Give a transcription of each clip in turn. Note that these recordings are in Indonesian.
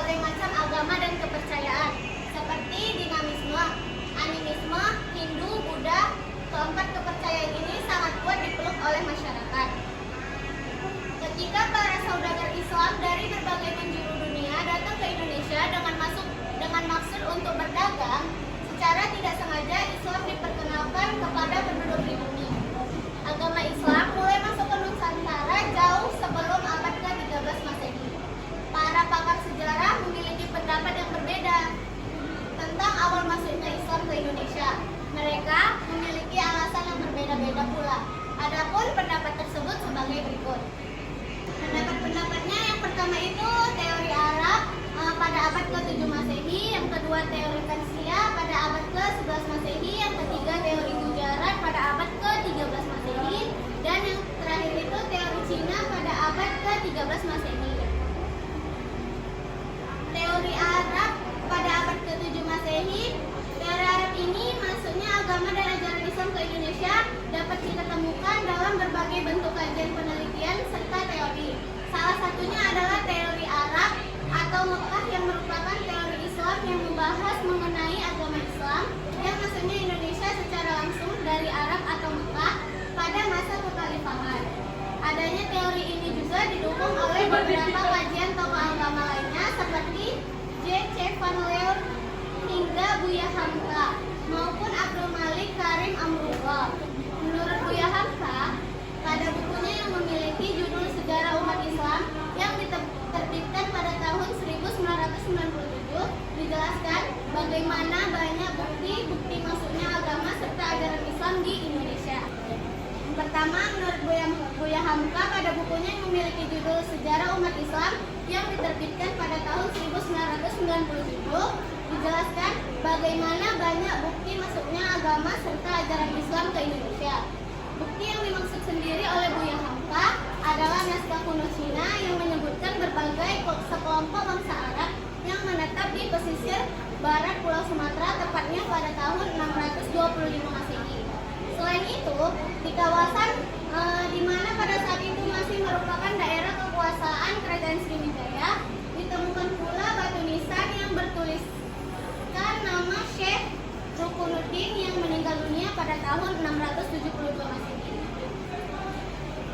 berbagai macam agama dan kepercayaan, seperti dinamisme, animisme, Hindu, Buddha. Keempat kepercayaan ini sangat kuat dipeluk oleh masyarakat. Ketika para saudagar Islam dari berbagai penjuru dunia datang ke Indonesia dengan maksud untuk berdagang, secara tidak sengaja Islam diperkenalkan kepada penduduk pribumi. Agama Islam mulai masuk ke Nusantara jauh sebelum abad ke-13 Masehi. Para pakar sejarah memiliki pendapat yang berbeda tentang awal masuknya Islam ke Indonesia. Mereka memiliki alasan yang berbeda-beda pula. Adapun pendapat tersebut sebagai berikut. Pendapat-pendapatnya yang pertama itu teori Arab pada abad ke-7 Masehi, yang kedua teori Persia pada abad ke-11 Masehi, yang ketiga teori Gujarat pada abad ke-13 Masehi, dan yang terakhir itu teori Cina pada abad ke-13 Masehi. Teori Arab pada abad ke-7 Masehi. Teori Arab ini maksudnya agama dan ajaran Islam ke Indonesia dapat kita temukan dalam berbagai bentuk kajian penelitian serta teori. Salah satunya adalah teori Arab atau Mekah, yang merupakan teori Islam yang membahas mengenai agama Islam yang maksudnya Indonesia secara langsung dari Arab atau Mekah pada masa kekhalifahan. Adanya teori ini juga didukung oleh beberapa kajian tokoh agama lainnya seperti J.C. Van Leeuwen hingga Buya Hamka maupun Abdul Malik Karim Amrullah. Menurut Buya Hamka, pada bukunya yang memiliki judul Sejarah Umat Islam yang diterbitkan pada tahun 1997, dijelaskan bagaimana banyak bukti masuknya agama serta ajaran Islam di Indonesia. Yang pertama, menurut Buya Hamka, pada bukunya yang memiliki judul Sejarah Umat Islam yang diterbitkan pada tahun 1997, dijelaskan bagaimana banyak bukti masuknya agama serta ajaran Islam ke Indonesia. Bukti yang dimaksud sendiri oleh Buya Hamka adalah naskah kuno Cina yang menyebutkan berbagai sekelompok bangsa Arab yang menetap di pesisir barat Pulau Sumatera, tepatnya pada tahun 625 Masehi. Selain itu, di kawasan di mana pada saat itu masih merupakan daerah kekuasaan Kerajaan Sriwijaya, ditemukan pula batu nisan yang bertuliskan nama Syekh Rukunuddin yang meninggal dunia pada tahun 672 Masehi.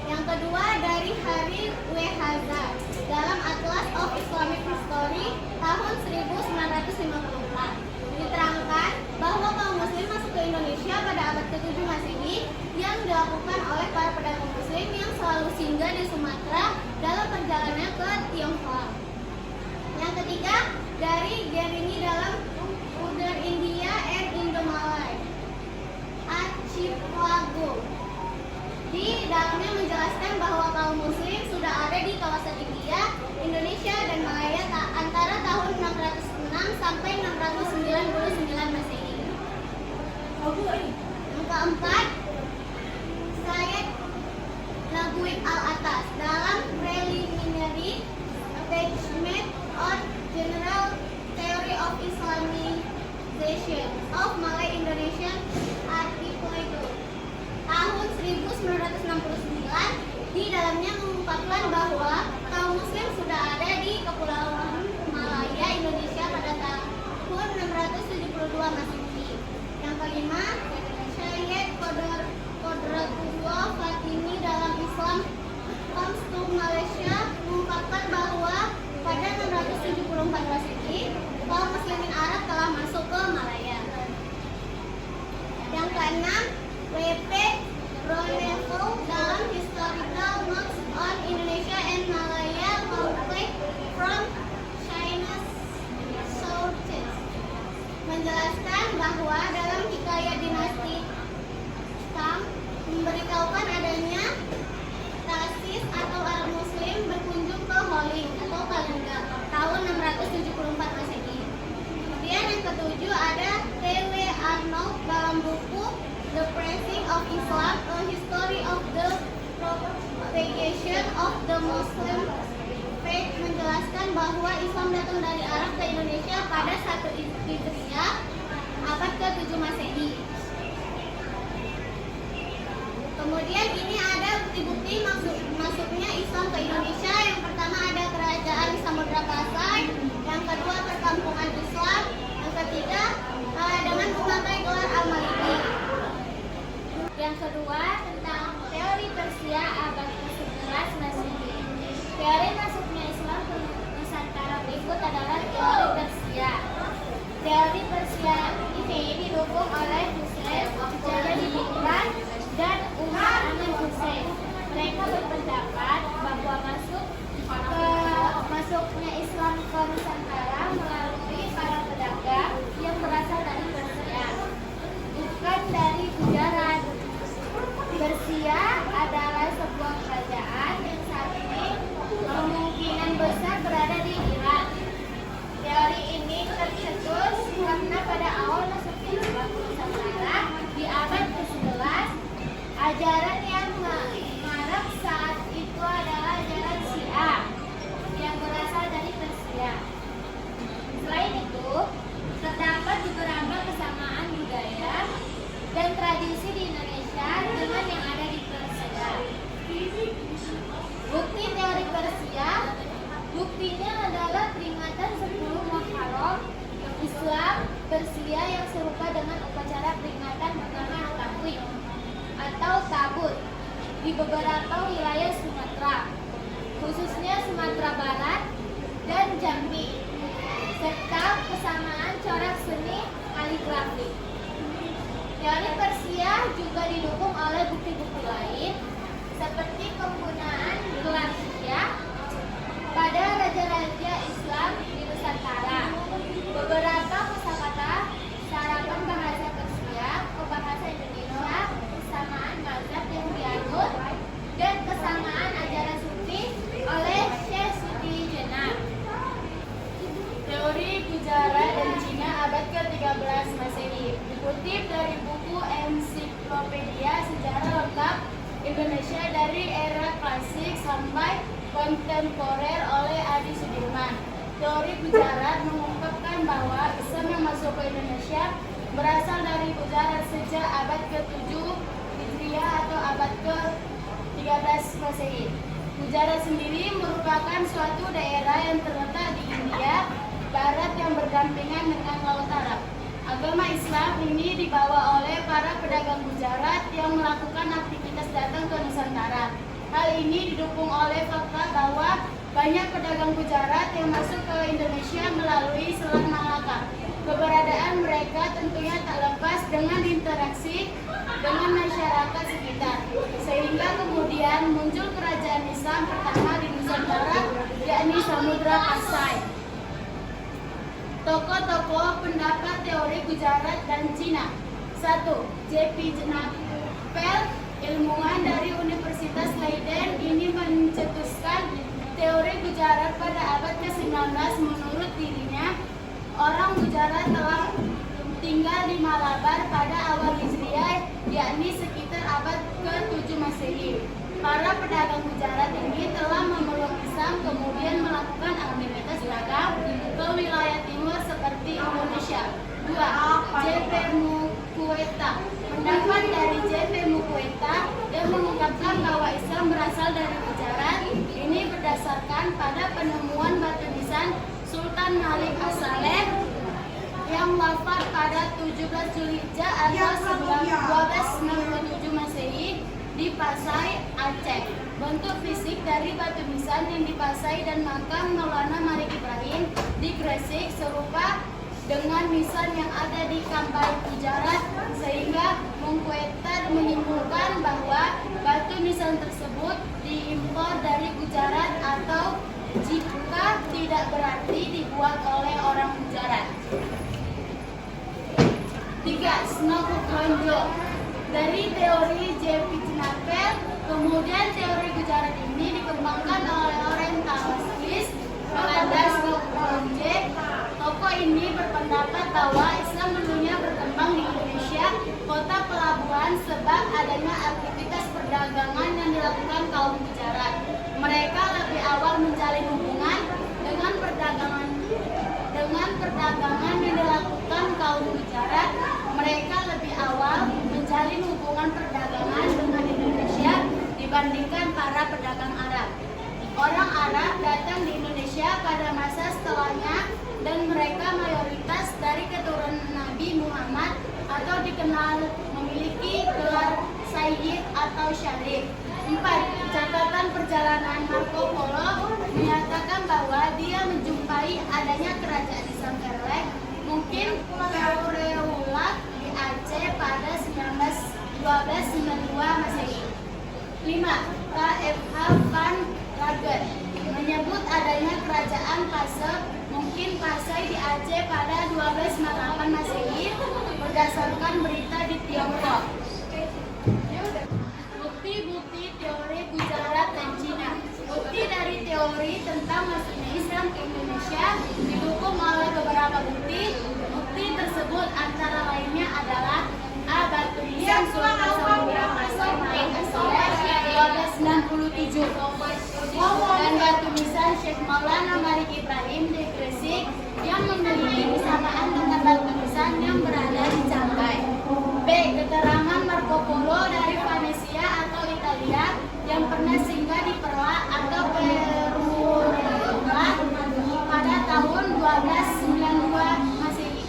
Yang kedua, dari Hari W. Hazar dalam Atlas of Islamic History tahun 1954, diterangkan bahwa kaum muslim masuk ke Indonesia pada abad ke-7 Masehi yang dilakukan oleh para pedagang muslim yang selalu singgah di Sumatera dalam perjalanannya ke Tionghoa. Yang ketiga, dari Gerini dalam Udar India and Indo-Malay Archipelago. Di dalamnya menjelaskan bahwa kaum muslim sudah ada di kawasan India, Indonesia, dan Malaya antara tahun 606 sampai 699 Masehi. Yang keempat, Sayyid Laguib Al-Atas dalam Preliminary Attachment on General Theory of Islamization of Malay Indonesian Archipelago tahun 1969, di dalamnya mengungkapkan bahwa kaum muslim sudah ada di Kepulauan Malaya, Indonesia pada tahun 672 Masehi. Yang kelima, Syed Qodratullah Fatimi dalam Islam Comes to Malaysia mengungkapkan bahwa pada 674 Masehi, kaum muslimin Arab telah masuk ke Malaya. Yang keenam, W.P. Browneval dalam Historical Notes on Indonesia and Malaya Conflict from Chinese Sources menjelaskan bahwa dalam hikayat dinasti Tang memberitahukan adanya Tasis atau Arab Muslim berkunjung ke Holing atau Kalunga tahun 674 Masehi. Kemudian yang ketujuh ada T.W. Arnold dalam buku The Preaching of Islam, A History of the Propagation of the Muslim Faith menjelaskan bahwa Islam datang dari Arab ke Indonesia pada 1 Hijriah abad ke-7 Masehi. Kemudian ini ada bukti-bukti masuknya Islam ke Indonesia. Yang pertama ada Kerajaan Samudra Pasai, yang Yang kedua tentang teori Persia abad ke-11 Masehi. Teori masuknya Islam ke Nusantara berikut adalah teori Persia. Teori Persia ini didukung oleh Hussein, Jalal Ibn dan Umar Amin Hussein. Mereka berpendapat bahwa masuknya Islam ke Nusantara melalui para pedagang yang berasal dari Persia, bukan dari Gujarat. Persia adalah sebuah kerajaan yang saat ini kemungkinan besar berada di Iran. Teori ini tercetus karena pada awal masuknya Islam ke Nusantara di abad ke-11, ajaran yang marak saat itu adalah ajaran Syiah yang berasal dari Persia. Selain itu, terdapat beberapa kesamaan budaya dan tradisi di Indonesia dengan yang ada di Persia. Bukti teori Persia, buktinya adalah peringatan 10 Muharram Islam Persia yang serupa dengan upacara peringatan pertama Tahwih atau Tabut di beberapa wilayah Sumatera, khususnya Sumatera Barat dan Jambi, serta kesamaan corak seni kaligrafi. Teori Persia juga didukung oleh bukti-bukti lain, seperti penggunaan gelar Syah pada raja-raja Islam di Nusantara. Beberapa kosakata sarapan bahasa Persia ke bahasa Indonesia, kesamaan mazhab yang dianut, dan kesamaan ajaran sufi oleh Syekh Suti Jenar. Teori Gujarat dan Cina abad ke-13 Masehi dikutip dari buku Ensiklopedia Sejarah Lengkap Indonesia dari era klasik sampai kontemporer oleh Adi Sudirman. Teori Gujarat mengungkapkan bahwa Islam yang masuk ke Indonesia berasal dari Gujarat sejak abad ke-7 Hijriah atau abad ke-13 Masehi. Gujarat sendiri merupakan suatu daerah yang terletak di India Barat yang berdampingan dengan Laut Arab. Agama Islam ini dibawa oleh para pedagang Gujarat yang melakukan aktivitas datang ke Nusantara. Hal ini didukung oleh fakta bahwa banyak pedagang Gujarat yang masuk ke Indonesia melalui Selat Malaka. Keberadaan mereka tentunya tak lepas dengan interaksi dengan masyarakat sekitar, sehingga kemudian muncul kerajaan Islam pertama di Nusantara, yakni Samudra Kasai. Tokoh-tokoh pendapat teori Gujarat dan Cina. 1. J.P. Knapel, ilmuwan dari Universitas Leiden, ini mencetuskan teori Gujarat pada abad ke-19. Menurut dirinya, orang Gujarat telah tinggal di Malabar pada awal Hijriah, yakni sekitar abad ke-7 Masehi. Para pedagang Gujarat ini telah memeluk Islam, kemudian melakukan aktivitas dagang ke wilayah timur seperti Indonesia. 2. J.P. Mukweta. Pendapat dari J.P. Mukweta yang mengungkapkan bahwa Islam berasal dari Gujarat ini berdasarkan pada penemuan batu nisan Sultan Malik As-Saleh yang wafat pada 17 Zulhijjah atau 1297 Masehi di Pasai, Aceh. Bentuk fisik dari batu nisan yang di Pasai dan makam Maulana Malik Ibrahim di Gresik serupa dengan nisan yang ada di Kambai, Gujarat, sehingga Mukweta menyimpulkan bahwa batu nisan tersebut diimpor dari Gujarat atau jika tidak berarti dibuat oleh orang Gujarat. 3. Snokukronjo. Dari teori J.P. Knapel, kemudian teori Gujarat ini dikembangkan oleh orientalis Belanda Snokukronjo. Tokoh ini berpendapat bahwa Islam dulunya berkembang di Indonesia, kota pelabuhan, sebab adanya aktivitas perdagangan yang dilakukan kaum Gujarat. Mereka lebih awal menjalin hubungan dengan perdagangan yang dilakukan kaum Gujarat. Mereka lebih awal menjalin hubungan perdagangan dengan Indonesia dibandingkan para pedagang Arab. Orang Arab datang di Indonesia pada masa setelahnya dan mereka mayoritas dari keturunan Nabi Muhammad atau dikenal memiliki gelar Sayyid atau Syarif. 4. Catatan perjalanan Marco Polo menyatakan bahwa dia menjumpai adanya kerajaan Islam Kerlek, mungkin Kaureulak di Aceh pada 1292 Masehi. 5. KFH Van Lager menyebut adanya kerajaan Pasai, mungkin Pasai di Aceh pada 1248 Masehi berdasarkan berita di Tiongkok. Bukti-bukti teori Gujarat dan Cina. Bukti dari teori tentang masuknya Islam ke Indonesia didukung oleh beberapa bukti. Bukti tersebut antara lainnya adalah A. Batu nisan Sultan Samudra Pasai Naik Asia 1267 dan batu nisan Syekh Maulana Malik Ibrahim di Gresik yang memiliki kesamaan dengan batu nisan yang berada di Canggai. B. Keterangan Marco Polo dari Venesia atau Italia yang pernah singgah di Perla atau Perugia pada tahun 1292 Masehi.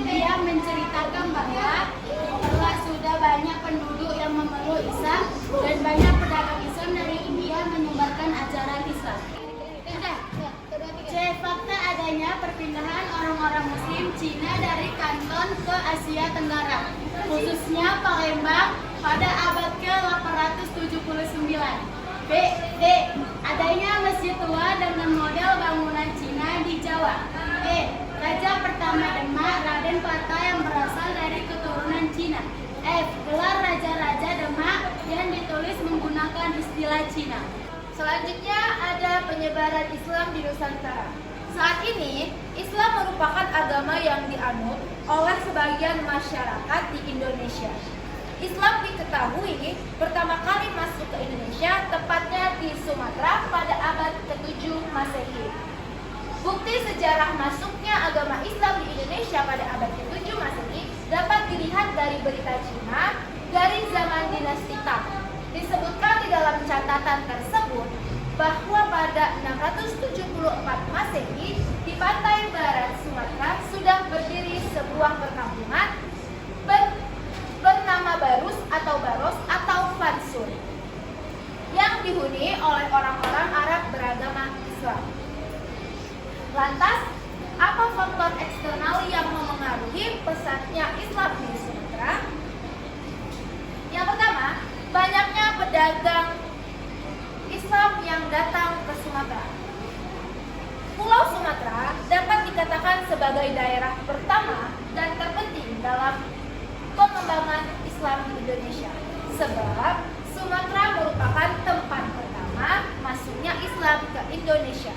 Dia menceritakan bahwa Perla sudah banyak penduduk yang memeluk Islam dan banyak pedagang Islam dari India menyebarkan ajaran Islam. C. Fakta adanya perpindahan orang-orang Muslim Cina dari Kanton ke Asia Tenggara, khususnya Palembang pada abad ke-879. B. D. Adanya masjid tua dengan model bangunan Cina di Jawa. E. Raja pertama Demak Raden Pata yang berasal dari keturunan Cina. F. Gelar Raja-Raja Demak yang ditulis menggunakan istilah Cina. Selanjutnya ada penyebaran Islam di Nusantara. Saat ini, Islam merupakan agama yang dianut oleh sebagian masyarakat di Indonesia. Islam diketahui pertama kali masuk ke Indonesia, tepatnya di Sumatera pada abad ke-7 Masehi. Bukti sejarah masuknya agama Islam di Indonesia pada abad ke-7 Masehi dapat dilihat dari berita Cina dari zaman dinasti Tang. Disebutkan di dalam catatan tersebut bahwa pada 674 Masehi di pantai barat Sumatera sudah berdiri sebuah perkampungan bernama Barus atau Fansur yang dihuni oleh orang-orang Arab beragama Islam. Lantas, apa faktor eksternal yang memengaruhi pesatnya Islam di Sumatera? Yang pertama, banyaknya pedagang Islam yang datang ke Sumatera. Pulau Sumatera dapat dikatakan sebagai daerah pertama dan terpenting dalam pengembangan Islam di Indonesia, sebab Sumatera merupakan tempat pertama masuknya Islam ke Indonesia.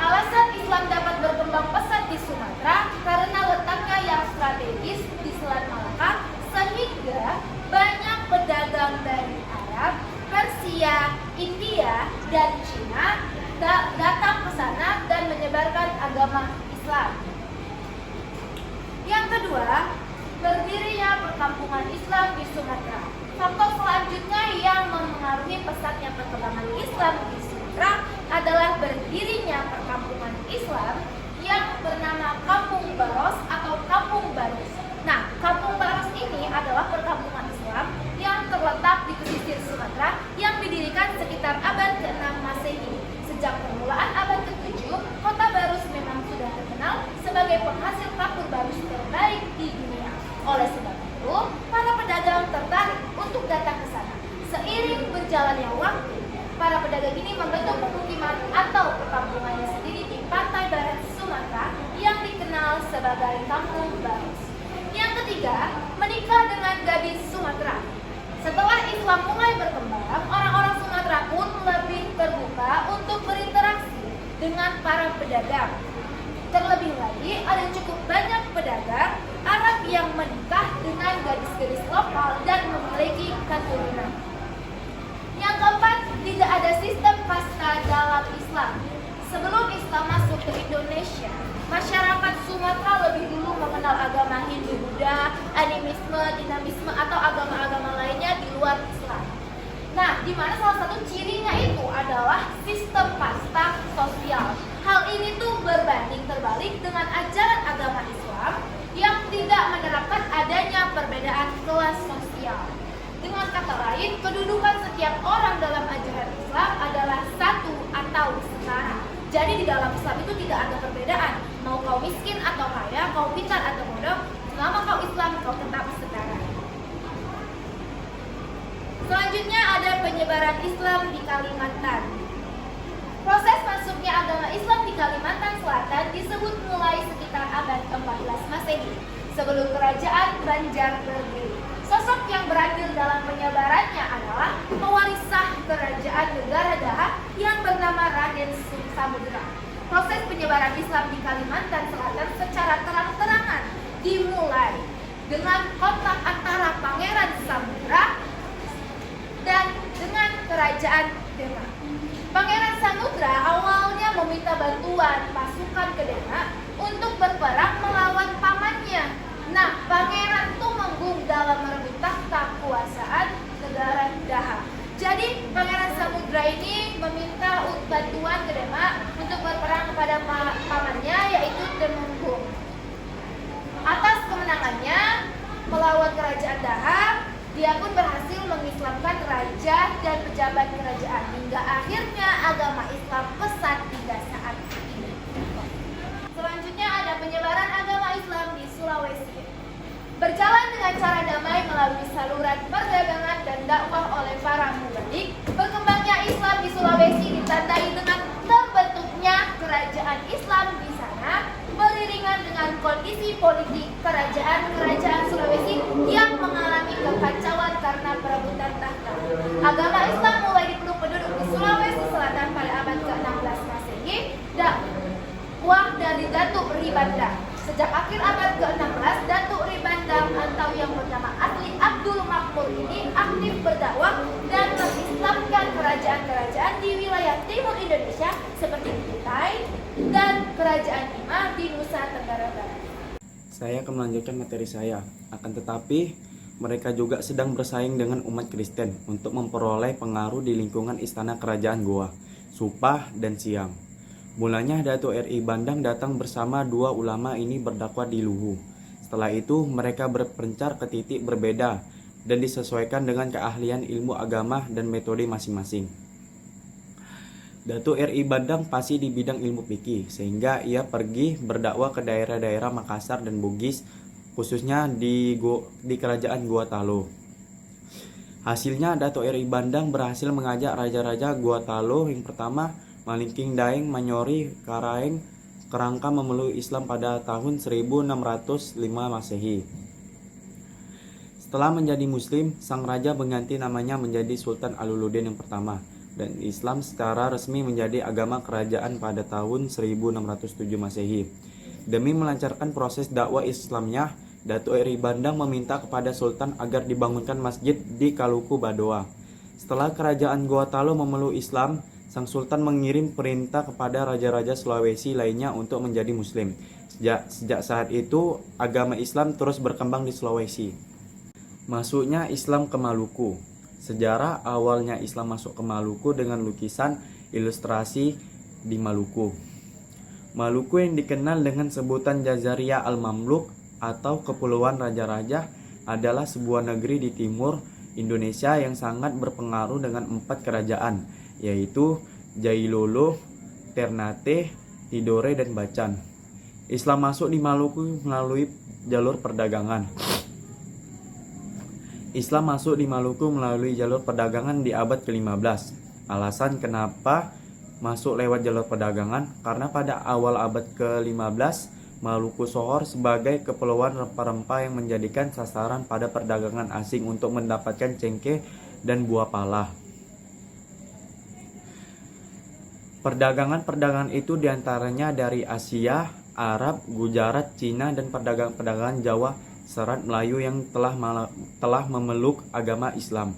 Alasan Islam dapat berkembang pesat di Sumatera karena letaknya yang strategis di Selat Malaka, sehingga banyak pedagang dari Arab, Persia, India, dan Cina datang ke sana dan menyebarkan agama Islam. Yang kedua, berdirinya perkampungan Islam di Sumatera. Faktor selanjutnya yang memengaruhi pesatnya perkembangan Islam di Sumatera adalah berdirinya perkampungan Islam yang bernama Kampung Baros atau Kampung Barus. Nah, Kampung Baros ini adalah perkampungan Islam yang terletak di pesisir Sumatera yang didirikan sekitar abad ke-6 Masehi. Sejak permulaan abad ke-7, kota Barus memang sudah terkenal sebagai penghasil kapur barus terbaik di dunia. Oleh sebab itu, para pedagang tertarik untuk datang ke sana. Seiring berjalannya waktu, para pedagang ini membentuk pemukiman atau perkampungannya sendiri di pantai barat Sumatera yang dikenal sebagai Kampung Barus. Yang ketiga, menikah dengan gadis Sumatera. Setelah Islam mulai berkembang, orang-orang Sumatera pun lebih terbuka untuk berinteraksi dengan para pedagang. Terlebih lagi, ada cukup banyak pedagang Arab yang menikah dengan gadis-gadis lokal dan memiliki keturunan. Yang keempat, tidak ada sistem kasta dalam Islam. Sebelum Islam masuk ke Indonesia, masyarakat Sumatera lebih dulu mengenal agama Hindu, Buddha, animisme, dinamisme, atau agama-agama lainnya di luar Islam. Nah, di mana salah satu cirinya itu adalah sistem kasta sosial. Hal ini tuh berbanding terbalik dengan ajaran agama Islam yang tidak menerapkan adanya perbedaan kelas sosial. kata lain, kedudukan setiap orang dalam ajaran Islam adalah satu atau setara. Jadi di dalam Islam itu tidak ada perbedaan, mau kau miskin atau kaya, kau pintar atau bodoh, selama kau Islam kau tetap setara. Selanjutnya ada penyebaran Islam di Kalimantan. Proses masuknya agama Islam di Kalimantan Selatan disebut mulai sekitar abad 14 Masehi, sebelum kerajaan Banjarnegara. Sosok yang berandil dalam penyebarannya adalah pewaris sah kerajaan negara Daha yang bernama Raden Samudra. Proses penyebaran Islam di Kalimantan Selatan secara terang-terangan dimulai dengan kontak antara Pangeran Samudra dan dengan kerajaan Demak. Pangeran Samudra awalnya meminta bantuan pasukan ke Demak untuk berperang melawan pamannya. Nah, Pangeran Tumenggung dalam merebut tahta kuasaan negara Daha. Jadi, Pangeran Samudra ini meminta bantuan ke Demak untuk berperang kepada pamannya, yaitu Tumenggung. Atas kemenangannya melawan kerajaan Daha, dia pun berhasil mengislamkan raja dan pejabat kerajaan hingga akhirnya agama Islam pesat hingga saat ini. Selanjutnya ada penyebaran agama Islam di Sulawesi. Berjalan dengan cara damai melalui saluran perdagangan dan dakwah oleh para mubadik, berkembangnya Islam di Sulawesi ditandai dengan terbentuknya kerajaan Islam di sana, beriringan dengan kondisi politik kerajaan-kerajaan Sulawesi yang mengalami kekacauan karena perebutan tahta. Agama Islam mulai dipeluk penduduk di Sulawesi Selatan pada abad ke-16 Masehi, dakwah dari Datuk Ribandang. Sejak akhir abad ke-16, Datuk Ribandang atau yang bernama asli Abdul Makmur ini aktif berdakwah dan mengislamkan kerajaan-kerajaan di wilayah timur Indonesia seperti Kutai dan Kerajaan Timah di Nusa Tenggara Barat. Saya akan melanjutkan materi saya. Akan tetapi, mereka juga sedang bersaing dengan umat Kristen untuk memperoleh pengaruh di lingkungan istana kerajaan Goa, Supah, dan Siam. Mulanya Datuk R.I. Bandang datang bersama dua ulama ini berdakwah di Luhu. Setelah itu mereka berpencar ke titik berbeda dan disesuaikan dengan keahlian ilmu agama dan metode masing-masing. Datuk R.I. Bandang fasih di bidang ilmu fikih sehingga ia pergi berdakwah ke daerah-daerah Makassar dan Bugis, khususnya di kerajaan Gorontalo. Hasilnya Datuk R.I. Bandang berhasil mengajak raja-raja Gorontalo yang pertama Malingking Daeng Manyori Karaeng kerangka memeluk Islam pada tahun 1605 Masehi. Setelah menjadi muslim, sang raja mengganti namanya menjadi Sultan Alauddin yang pertama dan Islam secara resmi menjadi agama kerajaan pada tahun 1607 Masehi. Demi melancarkan proses dakwah Islamnya, Datuk R.I. Bandang meminta kepada Sultan agar dibangunkan masjid di Kaluku Badoa. Setelah kerajaan Gorontalo memeluk Islam, sang Sultan mengirim perintah kepada raja-raja Sulawesi lainnya untuk menjadi muslim. Sejak saat itu, agama Islam terus berkembang di Sulawesi. Masuknya Islam ke Maluku. Sejarah awalnya Islam masuk ke Maluku dengan lukisan ilustrasi di Maluku. Maluku yang dikenal dengan sebutan Jazaria Al-Mamluk atau Kepulauan Raja-Raja adalah sebuah negeri di timur Indonesia yang sangat berpengaruh dengan 4 kerajaan, yaitu Jailolo, Ternate, Tidore, dan Bacan. Islam masuk di Maluku melalui jalur perdagangan. Islam masuk di Maluku melalui jalur perdagangan di abad ke-15. Alasan kenapa masuk lewat jalur perdagangan? Karena pada awal abad ke-15, Maluku sohor sebagai kepulauan rempah-rempah yang menjadikan sasaran pada perdagangan asing untuk mendapatkan cengkeh dan buah pala. Perdagangan-perdagangan itu diantaranya dari Asia, Arab, Gujarat, Cina, dan perdagangan Jawa, Serat Melayu yang telah memeluk agama Islam.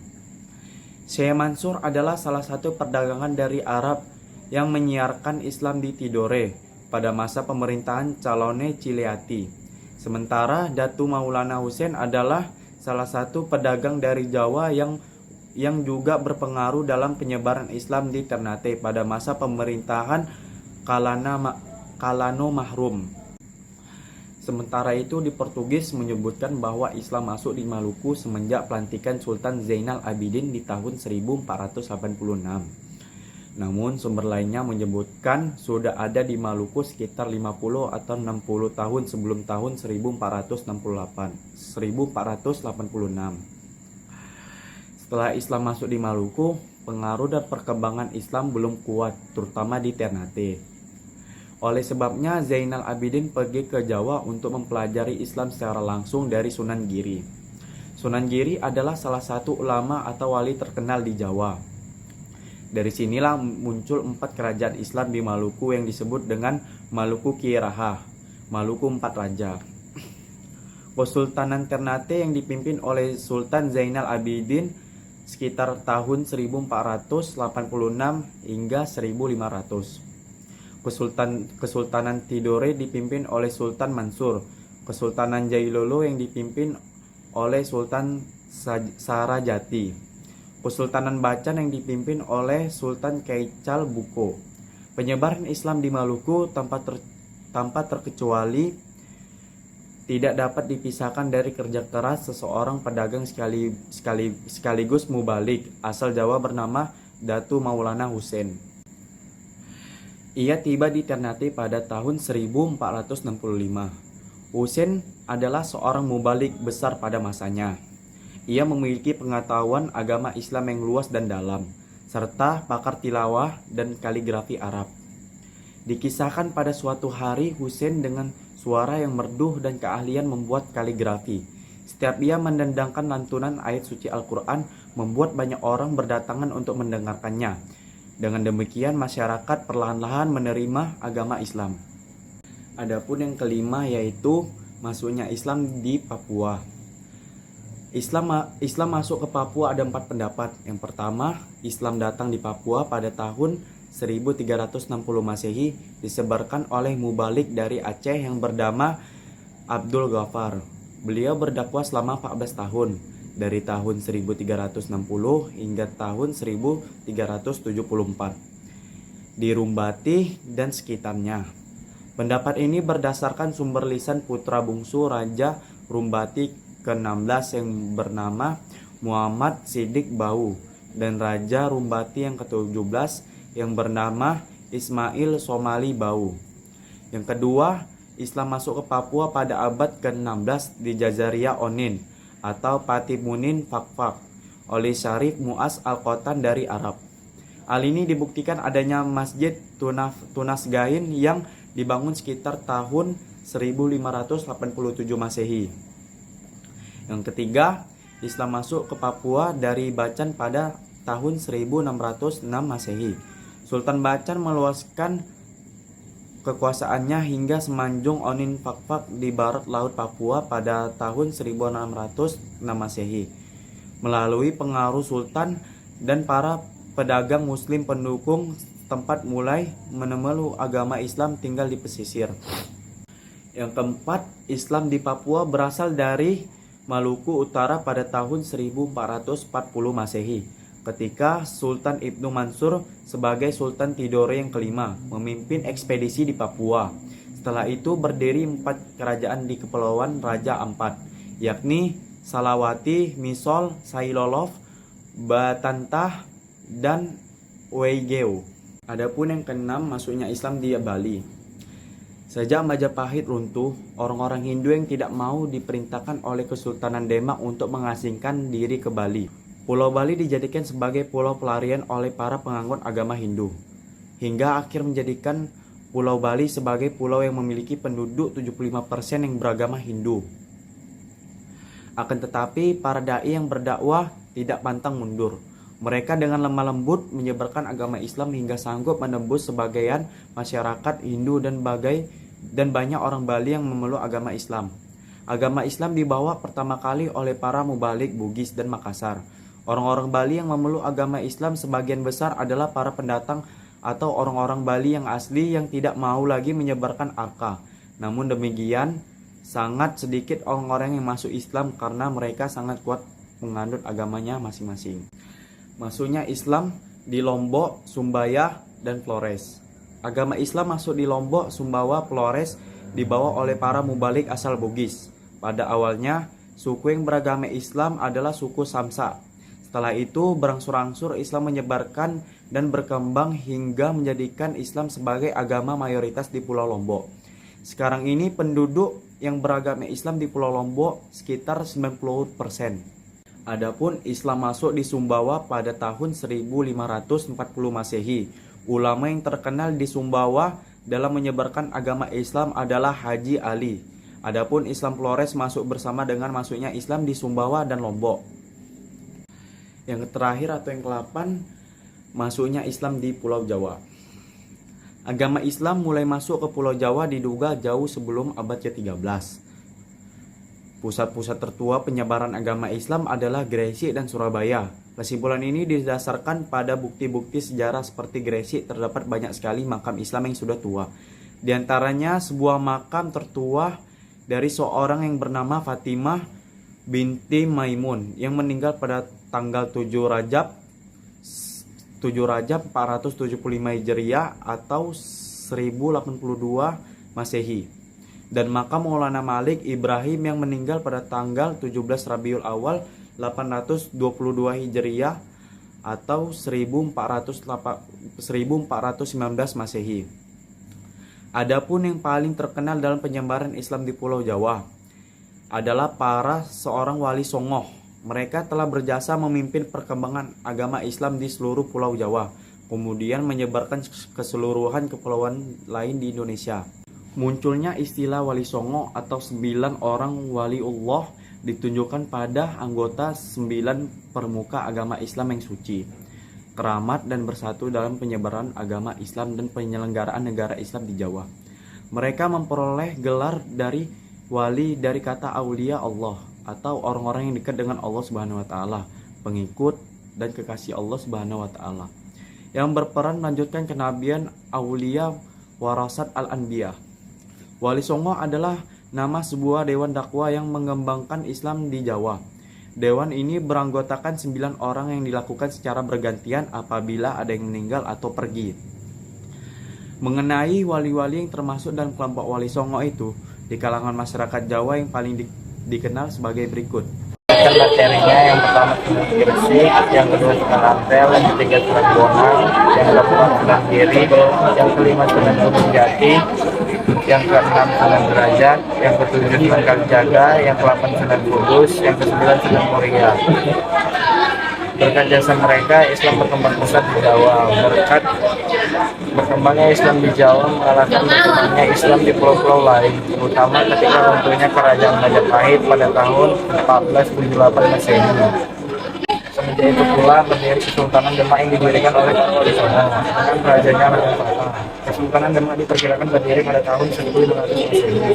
Syekh Mansur adalah salah satu perdagangan dari Arab yang menyiarkan Islam di Tidore pada masa pemerintahan Calone Cileati. Sementara Datu Maulana Hussein adalah salah satu pedagang dari Jawa yang juga berpengaruh dalam penyebaran Islam di Ternate pada masa pemerintahan Kalano Mahrum. Sementara itu di Portugis menyebutkan bahwa Islam masuk di Maluku semenjak pelantikan Sultan Zainal Abidin di tahun 1486. Namun sumber lainnya menyebutkan sudah ada di Maluku sekitar 50 atau 60 tahun sebelum tahun 1486. Setelah Islam masuk di Maluku, pengaruh dan perkembangan Islam belum kuat, terutama di Ternate. Oleh sebabnya Zainal Abidin pergi ke Jawa untuk mempelajari Islam secara langsung dari Sunan Giri. Sunan Giri adalah salah satu ulama atau wali terkenal di Jawa. Dari sinilah muncul 4 kerajaan Islam di Maluku yang disebut dengan Maluku Kiaraha, Maluku 4 Raja. Kesultanan Ternate yang dipimpin oleh Sultan Zainal Abidin sekitar tahun 1486 hingga 1500. Kesultanan Tidore dipimpin oleh Sultan Mansur. Kesultanan Jailolo yang dipimpin oleh Sultan Sarajati. Kesultanan Bacan yang dipimpin oleh Sultan Kaical Buko. Penyebaran Islam di Maluku tanpa terkecuali tidak dapat dipisahkan dari kerja keras seseorang pedagang sekaligus mubalik asal Jawa bernama Datu Maulana Hussein. Ia tiba di Ternate pada tahun 1465. Hussein adalah seorang mubalik besar pada masanya. Ia memiliki pengetahuan agama Islam yang luas dan dalam, serta pakar tilawah dan kaligrafi Arab. Dikisahkan pada suatu hari Hussein dengan suara yang merdu dan keahlian membuat kaligrafi. Setiap ia mendendangkan lantunan ayat suci Al-Quran, membuat banyak orang berdatangan untuk mendengarkannya. Dengan demikian masyarakat perlahan-lahan menerima agama Islam. Adapun yang kelima yaitu masuknya Islam di Papua. Islam masuk ke Papua ada 4 pendapat. Yang pertama, Islam datang di Papua pada tahun 1360 Masehi disebarkan oleh mubalik dari Aceh yang bernama Abdul Ghaffar. Beliau berdakwah selama 14 tahun. Dari tahun 1360 hingga tahun 1374 di Rumbati dan sekitarnya. Pendapat ini berdasarkan sumber lisan putra bungsu Raja Rumbati ke-16 yang bernama Muhammad Siddiq Bau dan Raja Rumbati yang ke-17 yang bernama Ismail Somali Bau. Yang kedua, Islam masuk ke Papua pada abad ke-16 di Jazaria Onin atau Patimunin Fakfak oleh Syarif Mu'az Al-Qotan dari Arab. Hal ini dibuktikan adanya Masjid Tunas Gain yang dibangun sekitar tahun 1587 Masehi. Yang ketiga, Islam masuk ke Papua dari Bacan pada tahun 1606 Masehi. Sultan Bacan meluaskan kekuasaannya hingga semenanjung Onin Fakfak di barat laut Papua pada tahun 1606 Masehi. Melalui pengaruh sultan dan para pedagang muslim pendukung tempat mulai memeluk agama Islam tinggal di pesisir. Yang keempat, Islam di Papua berasal dari Maluku Utara pada tahun 1440 Masehi. Ketika Sultan Ibnu Mansur sebagai Sultan Tidore yang kelima memimpin ekspedisi di Papua. Setelah itu berdiri 4 kerajaan di Kepulauan Raja Ampat, yakni Salawati, Misol, Sailolof, Batantah, dan Weigeo. Adapun yang keenam, masuknya Islam di Bali. Sejak Majapahit runtuh, orang-orang Hindu yang tidak mau diperintahkan oleh Kesultanan Demak untuk mengasingkan diri ke Bali. Pulau Bali dijadikan sebagai pulau pelarian oleh para penganut agama Hindu, hingga akhir menjadikan Pulau Bali sebagai pulau yang memiliki penduduk 75% yang beragama Hindu. Akan tetapi, para dai yang berdakwah tidak pantang mundur. Mereka dengan lemah lembut menyebarkan agama Islam hingga sanggup menembus sebagian masyarakat Hindu dan banyak orang Bali yang memeluk agama Islam. Agama Islam dibawa pertama kali oleh para mubalik Bugis dan Makassar. Orang-orang Bali yang memeluk agama Islam sebagian besar adalah para pendatang atau orang-orang Bali yang asli yang tidak mau lagi menyebarkan Arka. Namun demikian, sangat sedikit orang-orang yang masuk Islam karena mereka sangat kuat menganut agamanya masing-masing. Masuknya Islam di Lombok, Sumbayah, dan Flores. Agama Islam masuk di Lombok, Sumbawa, Flores dibawa oleh para mubalik asal Bugis. Pada awalnya, suku yang beragama Islam adalah suku Samsa. Setelah itu, berangsur-angsur Islam menyebarkan dan berkembang hingga menjadikan Islam sebagai agama mayoritas di Pulau Lombok. Sekarang ini penduduk yang beragama Islam di Pulau Lombok sekitar 90%. Adapun Islam masuk di Sumbawa pada tahun 1540 Masehi. Ulama yang terkenal di Sumbawa dalam menyebarkan agama Islam adalah Haji Ali. Adapun Islam Flores masuk bersama dengan masuknya Islam di Sumbawa dan Lombok. Yang terakhir atau yang ke-8, masuknya Islam di Pulau Jawa. Agama Islam mulai masuk ke Pulau Jawa diduga jauh sebelum abad ke-13. Pusat-pusat tertua penyebaran agama Islam adalah Gresik dan Surabaya. Kesimpulan ini didasarkan pada bukti-bukti sejarah seperti Gresik terdapat banyak sekali makam Islam yang sudah tua. Di antaranya sebuah makam tertua dari seorang yang bernama Fatimah binti Maimun yang meninggal pada tanggal 7 Rajab 475 Hijriah atau 1082 Masehi. Dan makam Maulana Malik Ibrahim yang meninggal pada tanggal 17 Rabiul Awal 822 Hijriah atau 1419 Masehi. Adapun yang paling terkenal dalam penyebaran Islam di Pulau Jawa adalah para seorang wali songoh. Mereka telah berjasa memimpin perkembangan agama Islam di seluruh Pulau Jawa, kemudian menyebarkan keseluruhan kepulauan lain di Indonesia. Munculnya istilah wali songo atau 9 orang waliullah ditunjukkan pada anggota 9 permuka agama Islam yang suci, keramat dan bersatu dalam penyebaran agama Islam dan penyelenggaraan negara Islam di Jawa. Mereka memperoleh gelar dari wali dari kata aulia Allah atau orang-orang yang dekat dengan Allah Subhanahu wa taala, pengikut dan kekasih Allah Subhanahu wa taala, yang berperan melanjutkan kenabian aulia warasat al-anbiya. Wali Songo adalah nama sebuah dewan dakwah yang mengembangkan Islam di Jawa. Dewan ini beranggotakan 9 orang yang dilakukan secara bergantian apabila ada yang meninggal atau pergi. Mengenai wali-wali yang termasuk dalam kelompok Wali Songo itu, di kalangan masyarakat Jawa yang paling dikenal sebagai berikut. Materinya yang pertama Sunan Gresik, yang kedua Sunan Ampel, yang ketiga Sunan Bonang, yang keempat Sunan Giri, yang kelima Sunan Gunung Jati, yang keenam Sunan Derajat, yang ketujuh Sunan Kalijaga, yang ke-8 Sunan Kudus, yang ke-9 Sunan Muria. Berkat jasa mereka, Islam berkembang pesat di Jawa. Berkat berkembangnya Islam di Jawa mengalahkan berkembangnya Islam di pulau-pulau lain, terutama ketika runtuhnya Kerajaan Majapahit pada tahun 1478 Masehi. Semenjak itu pula berdiri Kesultanan Demak yang didirikan oleh Wali Songo dengan rajanya Raja Fatah. Kesultanan Demak diperkirakan berdiri pada tahun 1500 Masehi.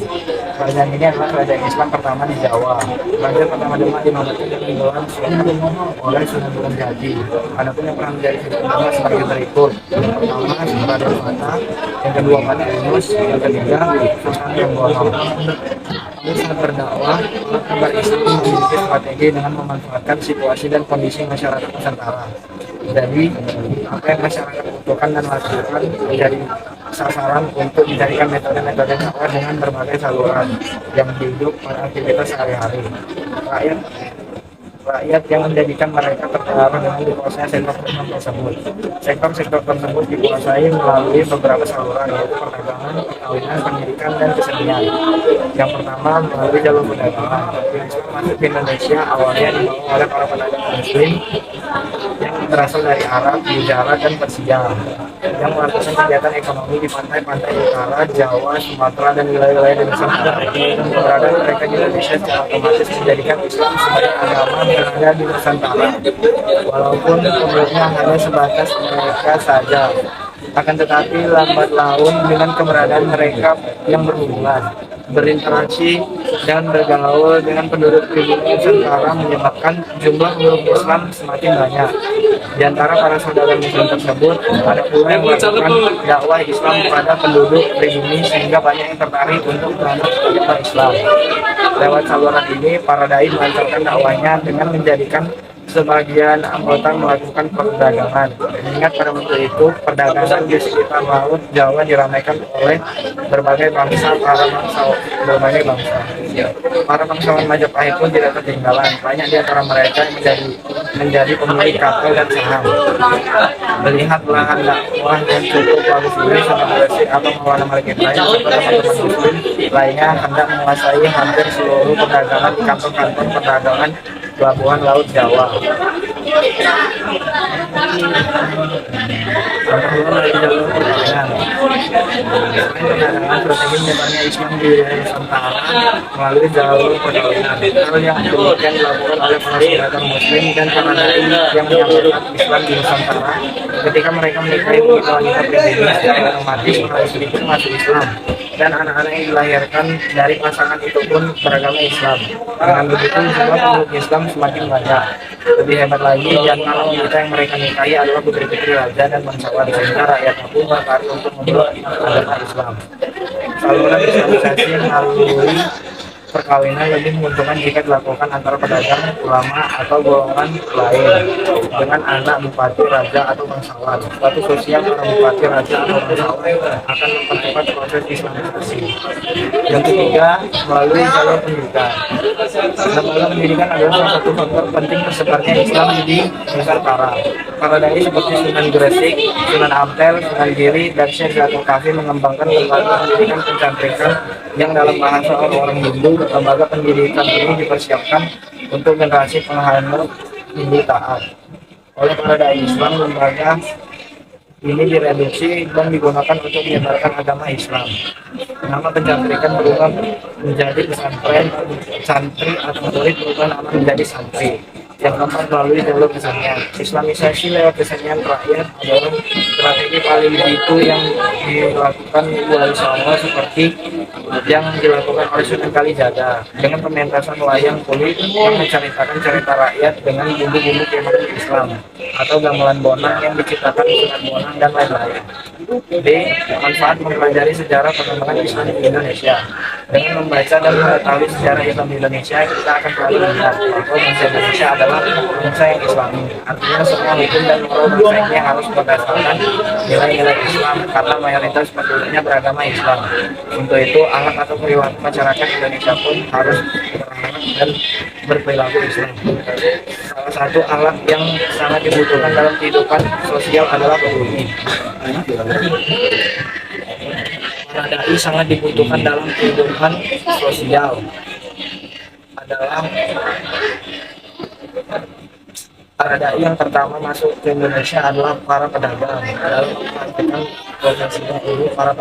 Kerajaan ini adalah kerajaan Islam pertama di Jawa. Raja pertama Demak dinobatkan dengan gelar Sultan oleh Sunan Gunung Jati. Adapun yang pernah menjadi Sultan Demak sebagai berikut: yang pertama Raja Fatah, yang kedua Fatah Yunus, yang ketiga Sultan Trenggono. Saat berdakwah, kabar Islam memiliki strategi dengan memanfaatkan situasi dan kondisi masyarakat Nusantara. Jadi, apa yang masyarakat butuhkan dan lakukan menjadi sasaran untuk dijadikan metode-metode dakwah dengan berbagai saluran yang hidup pada aktivitas sehari-hari. Rakyat yang menjadikan mereka terpengaruh dengan dikuasai sektor-sektor tersebut. Sektor-sektor tersebut dikuasai melalui beberapa saluran, yaitu perdagangan, perkawinan, pendidikan, dan kesenian. Yang pertama, melalui jalur perdagangan. Islam masuk ke Indonesia awalnya dibawa oleh para pedagang Muslim yang berasal dari Arab, Gujarat, dan Persia, yang melakukan kegiatan ekonomi di pantai-pantai utara, Jawa, Sumatera, dan wilayah-wilayah di Nusantara. Keberadaan mereka di Indonesia secara otomatis menjadikan Islam sebagai agama berada di Nusantara, walaupun sebelumnya hanya sebatas mereka saja. Akan tetapi lambat laun dengan keberadaan mereka yang berhubungan, berinteraksi, dan bergaul dengan penduduk pribumi Nusantara menyebabkan jumlah penduduk Islam semakin banyak. Di antara para saudara Muslim tersebut, ada pula yang melakukan dakwah Islam kepada penduduk pribumi sehingga banyak yang tertarik untuk menganut agama Islam. Lewat saluran ini, para dai melancarkan dakwahnya dengan menjadikan sebagian anggota melakukan perdagangan. Mengingat pada waktu itu perdagangan di sekitar laut Jawa diramaikan oleh berbagai bangsa. Para bangsawan Majapahit pun tidak ketinggalan. Banyak di antara mereka yang menjadi pemilik kapal dan saham. Melihat lahan dakwah yang cukup bagus ini, Sunan Gresik atau Maulana Malik Ibrahim serta teman-teman muslim lainnya hendak menguasai hampir seluruh perdagangan di kantor-kantor perdagangan pelabuhan laut Jawa. Perdagangan strategi menyebarnya Islam di wilayah Nusantara melalui jalur perdagangan. Hal yang demikian dilakukan oleh para saudagar muslim dan para dai yang menyampaikan Islam di Nusantara. Ketika mereka menikahi wanita pribumi, secara otomatis para istri pun masuk Islam, dan anak-anak yang dilahirkan dari pasangan itu pun beragama Islam. Dengan begitu jumlah penduduk Islam semakin banyak. Lebih hebat lagi, jangan wanita yang mereka nikahi adalah putri-putri raja dan bangsawan, sehingga rakyat pun tertarik untuk memeluk agama Islam. Saluran islamisasi melalui perkawinan lebih menguntungkan jika dilakukan antara pedagang, ulama, atau golongan lain dengan anak bupati, raja, atau bangsawan. Status sosial para bupati, raja, atau bangsawan akan mempercepat proses islamisasi. Yang ketiga, melalui jalur pendidikan. Lembaga pendidikan adalah salah satu faktor penting tersebarnya Islam di Nusantara. Para dai seperti Sunan Gresik, Sunan Ampel, Sunan Giri, dan Syekh Zatul Kafi mengembangkan lembaga pendidikan pencantrikan yang dalam bahasa orang-orang Hindu. Lembaga pendidikan ini dipersiapkan untuk generasi penganut Hindu taat. Oleh para dai Islam, lembaga ini direduksi dan digunakan untuk menyebarkan agama Islam. Nama pencantrikan berubah menjadi pesantren, santri atau murid berubah nama menjadi santri. Yang keempat, melalui jalur kesenian. Islamisasi lewat kesenian rakyat adalah strategi paling jitu yang dilakukan Wali Songo, seperti yang dilakukan oleh Sunan Kalijaga dengan pementasan wayang kulit yang menceritakan cerita rakyat dengan bumbu-bumbu kemasan Islam, atau gamelan bonang yang diciptakan Sunan Bonang dan lain-lain. B. Manfaat mempelajari sejarah perkembangan Islam di Indonesia. Dengan membaca dan mengetahui sejarah Islam di Indonesia, kita akan selalu melihat bahwa bangsa Indonesia adalah bangsa yang Islami. Artinya semua hukum dan moral bangsa ini harus berdasarkan nilai-nilai Islam, karena mayoritas penduduknya beragama Islam. Untuk itu, akhlak atau perilaku masyarakat Indonesia pun harus berakhlak dan berperilaku Islam. Salah satu akhlak yang sangat dibutuhkan dalam kehidupan sosial adalah peduli. Para dai sangat dibutuhkan dalam kehidupan sosial adalah para dai yang pertama masuk ke Indonesia adalah para pedagang. Dalam mempraktikkan profesinya ini, para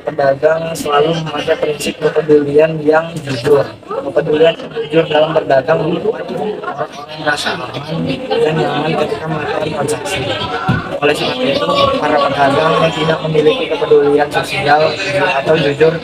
pedagang selalu memakai prinsip kepedulian yang jujur. Kepedulian yang jujur dalam berdagang membuat orang-orang merasa aman dan nyaman ketika melakukan transaksi. Oleh sebab itu, para pedagang yang tidak memiliki kepedulian sosial atau jujur